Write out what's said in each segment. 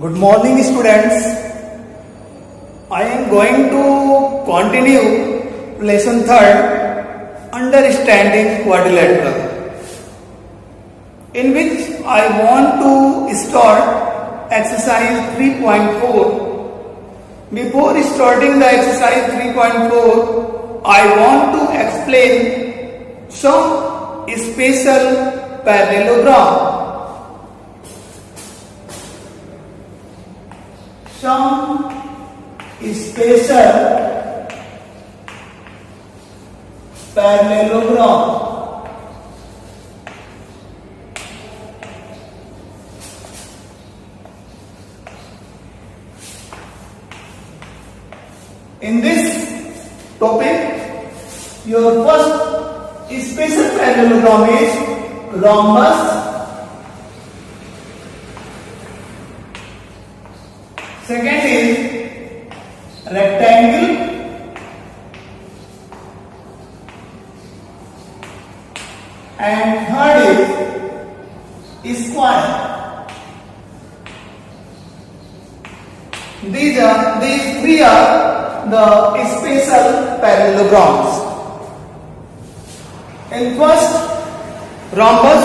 Good morning, students. I am going to continue lesson 3rd, Understanding Quadrilateral, in which I want to start exercise 3.4. Before starting the exercise 3.4, I want to explain some special parallelogram. Some special parallelogram. In this topic, your first special parallelogram is rhombus. Second is rectangle, and third is square. These three are the special parallelograms. In first, rhombus,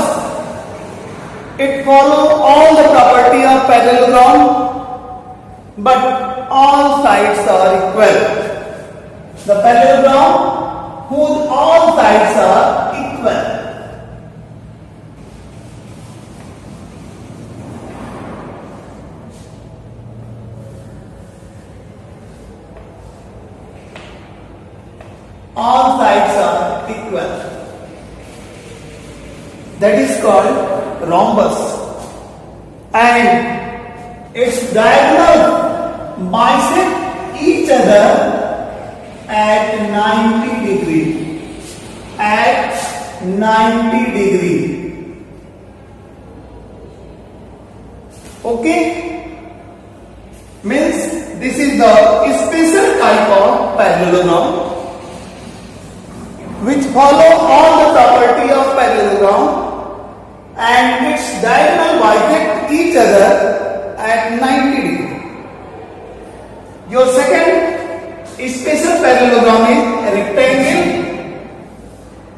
it follows all the property of parallelogram, but all sides are equal. The parallelogram whose all sides are equal. All sides are equal. That is called rhombus. And its diagonal bisect each other at 90 degree. At 90 degree. Okay? Means this is the special type of parallelogram which follow all the property of parallelogram and its diagonal bisect each other at 90 degree. Your second special parallelogram is rectangle.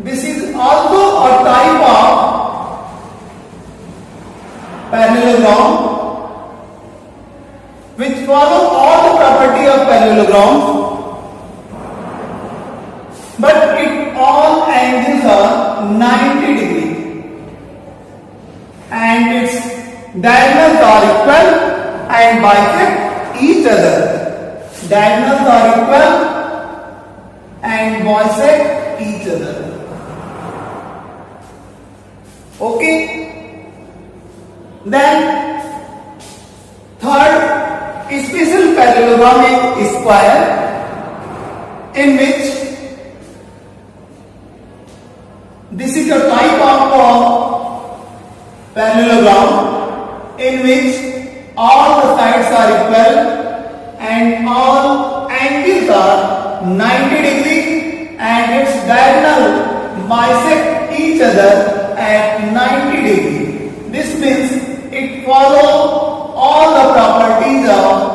This is also a type of parallelogram which follow all the property of parallelogram, but it all angles are 90 degree and its diagonals are equal and bisect each other. Diagonals are equal and bisect each other. Okay? Then third special parallelogram is square, in which this is a type of parallelogram in which all the sides are equal and all angles are 90 degree and its diagonal bisect each other at 90 degree. This means it follows all the properties of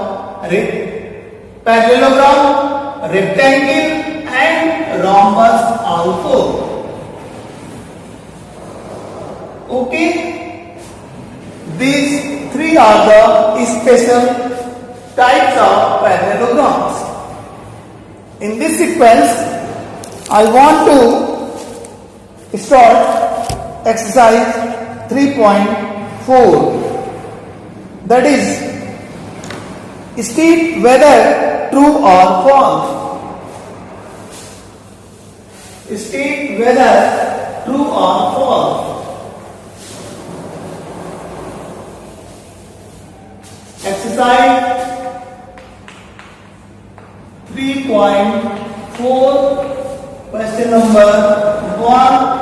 parallelogram, rectangle and rhombus also. Okay? These three are the special types of parallelograms. In this sequence, I want to start exercise 3.4. That is, state whether true or false. State whether true or false. Exercise 3.4, question number 1.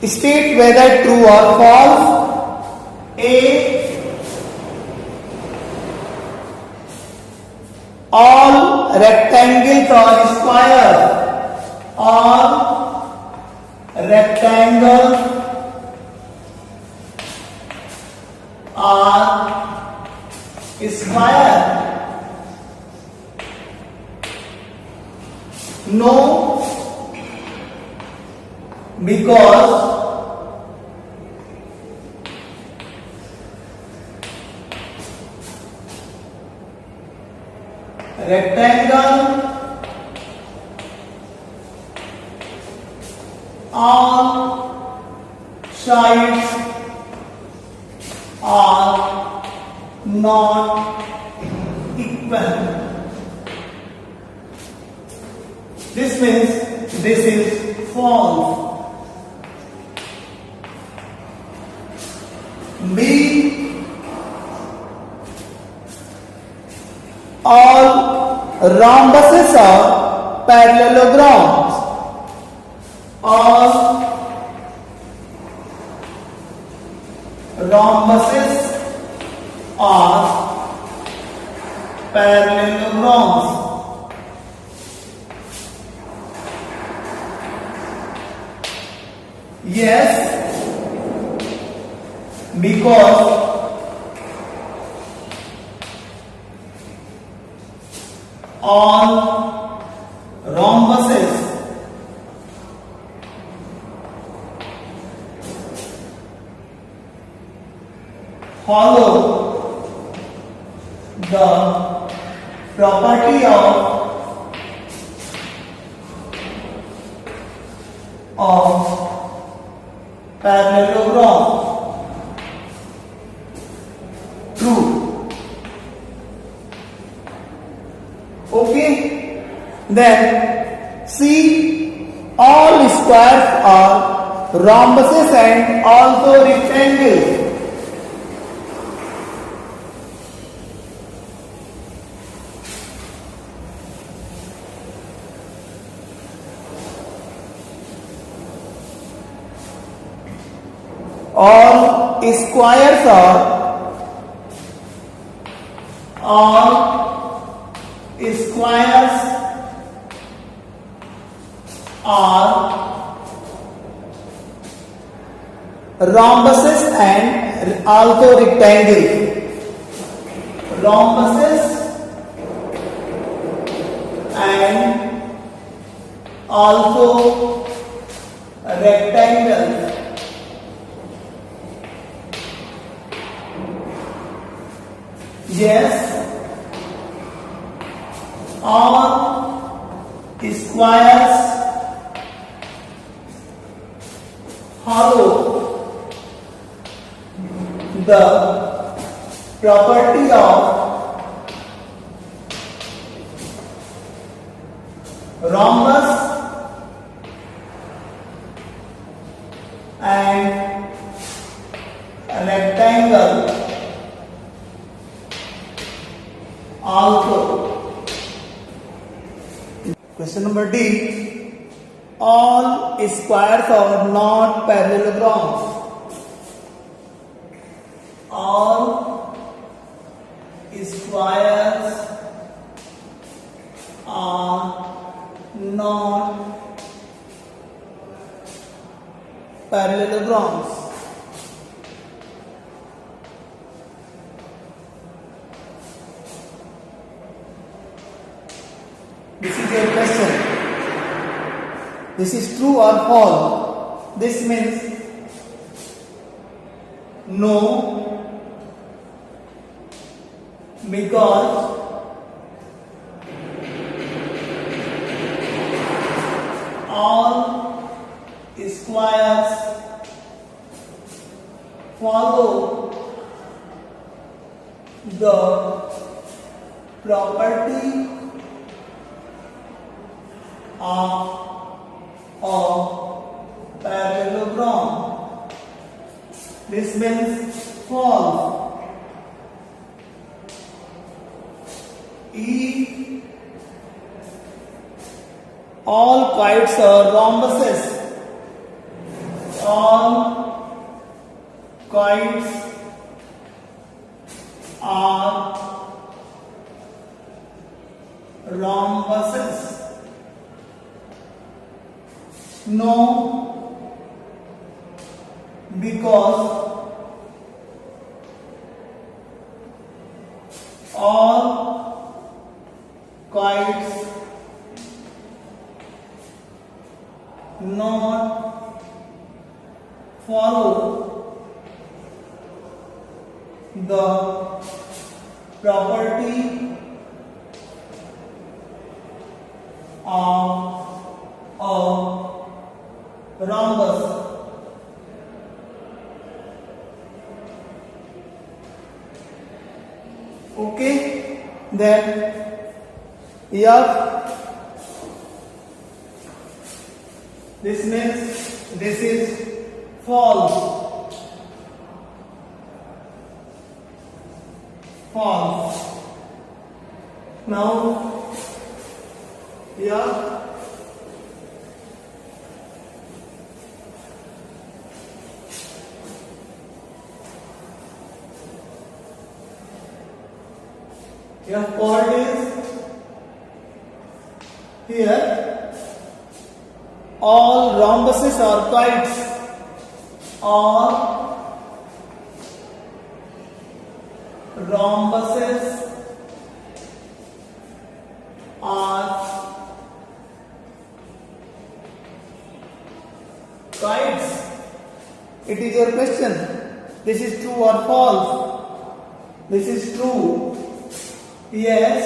State whether true or false. A. All rectangles are square. All rectangles Square. No, because rectangle all sides are not equal. This means this is false. B, all rhombuses are parallelograms. All rhombuses are parallelograms. Yes, because all rhombuses follow the property of parallelogram. True. Okay. Then see, all squares are rhombuses and also rectangles. All squares are rhombuses and also rectangles. Rhombuses and also rectangles. Yes, all squares follow the property of rhombus and rectangle. Also, question number D, all squares are not parallelograms. All squares are not parallelograms. This is your question. This is true or false. This means no, because all squares follow the property of a parallelogram. This means false. E, all kites are rhombuses. All kites are rhombuses. No, because follow the property of a rhombus. Okay, then F, this means this is false. False. Now F, F chord is here. All rhombuses are kites. All rhombuses are kites. It is your question. This is true or false? This is true. Yes,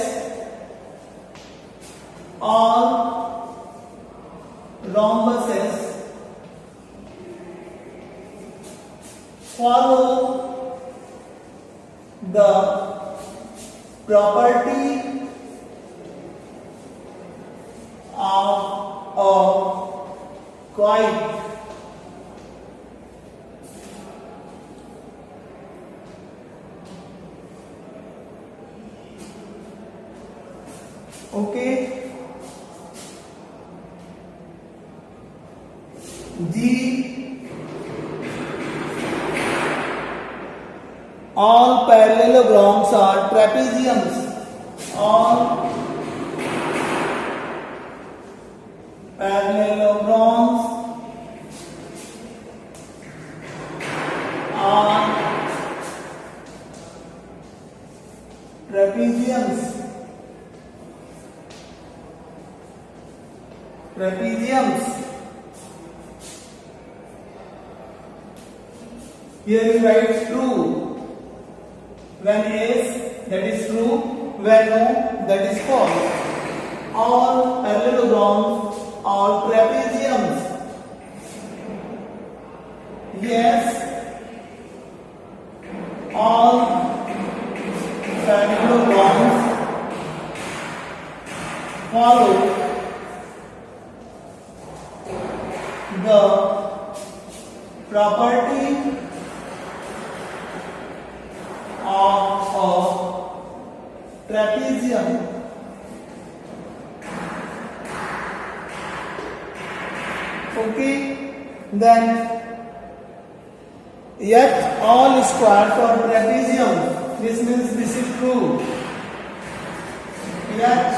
all rhombuses follow the property of a kite. Okay. G, all parallelograms are trapeziums. All parallelograms are trapeziums. Trapeziums. Here you write true. When yes, that is true. When no, that is false. All parallelograms are trapeziums. Yes, all parallelograms follow the property of a trapezium. Okay, then yet all squares are trapezium. This means this is true. Yet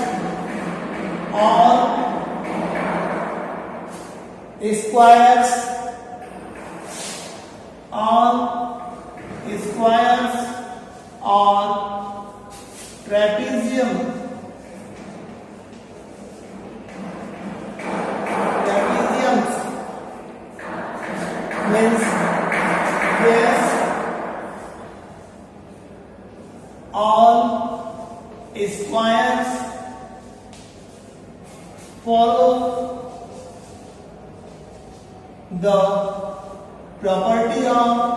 all squares are trapezium. Trapeziums means yes, all squares follow the property of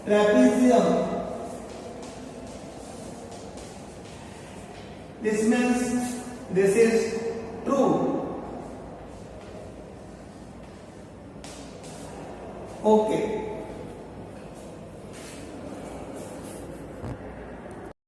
trapezium. This means this is true. Okay.